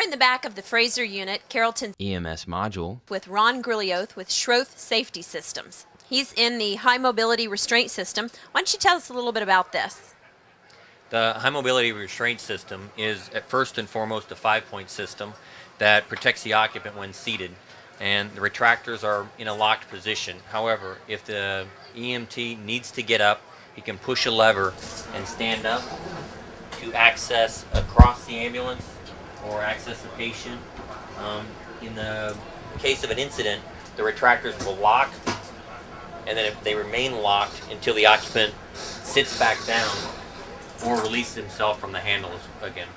We're in the back of the Frazer unit, Carrollton's EMS module, with Ron Grillioth with Schroth Safety Systems. He's in the High Mobility Restraint System. Why don't you tell us a little bit about this? The High Mobility Restraint System is, at first and foremost, a 5-point system that protects the occupant when seated, and the retractors are in a locked position. However, if the EMT needs to get up, he can push a lever and stand up to access across the ambulance or access the patient. In the case of an incident, the retractors will lock, and then if they remain locked until the occupant sits back down or releases himself from the handles again.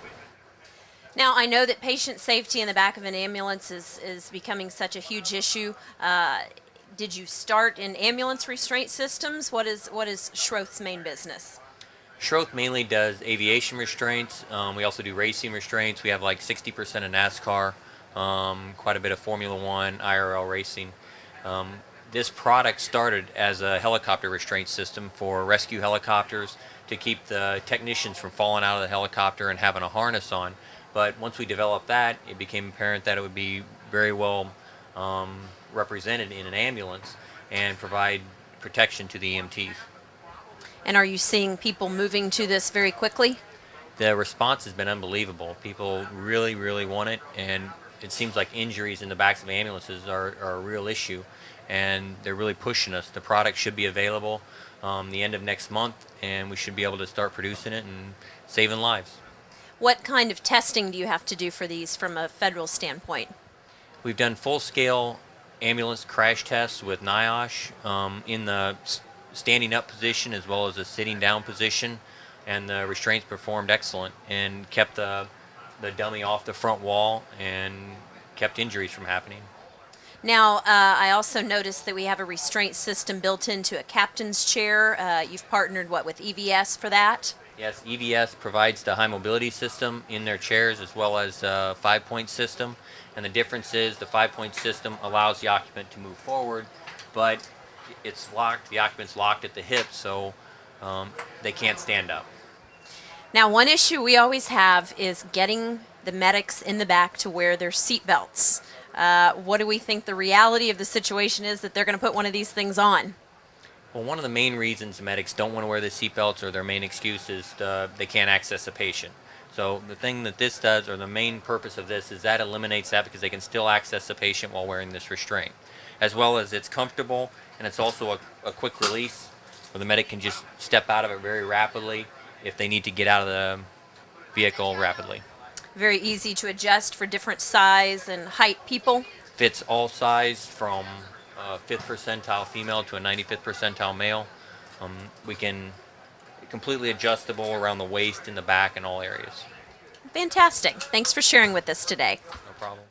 Now, I know that patient safety in the back of an ambulance is becoming such a huge issue. Did you start in ambulance restraint systems? What is Schroth's main business? Schroth mainly does aviation restraints. We also do racing restraints. We have like 60% of NASCAR, quite a bit of Formula One, IRL racing. This product started as a helicopter restraint system for rescue helicopters to keep the technicians from falling out of the helicopter and having a harness on. But once we developed that, it became apparent that it would be very well represented in an ambulance and provide protection to the EMTs. And are you seeing people moving to this very quickly? The response has been unbelievable. People really, really want it, and it seems like injuries in the backs of ambulances are a real issue, and they're really pushing us. The product should be available the end of next month, and we should be able to start producing it and saving lives. What kind of testing do you have to do for these from a federal standpoint? We've done full-scale ambulance crash tests with NIOSH in the standing up position as well as a sitting down position, and the restraints performed excellent and kept the dummy off the front wall and kept injuries from happening. Now, I also noticed that we have a restraint system built into a captain's chair. You've partnered, with EVS for that? Yes, EVS provides the high mobility system in their chairs as well as a 5-point system. And the difference is the 5-point system allows the occupant to move forward, but it's locked, the occupant's locked at the hip, so they can't stand up. Now, one issue we always have is getting the medics in the back to wear their seat belts. What do we think the reality of the situation is that they're going to put one of these things on? Well, one of the main reasons medics don't want to wear the seatbelts, or their main excuse, is they can't access a patient. So the thing that this does, or the main purpose of this, is that eliminates that because they can still access the patient while wearing this restraint. As well as it's comfortable, and it's also a quick release where the medic can just step out of it very rapidly if they need to get out of the vehicle rapidly. Very easy to adjust for different size and height people. Fits all size from 5th percentile female to a 95th percentile male. We can completely adjustable around the waist, in the back, and all areas. Fantastic. Thanks for sharing with us today. No problem.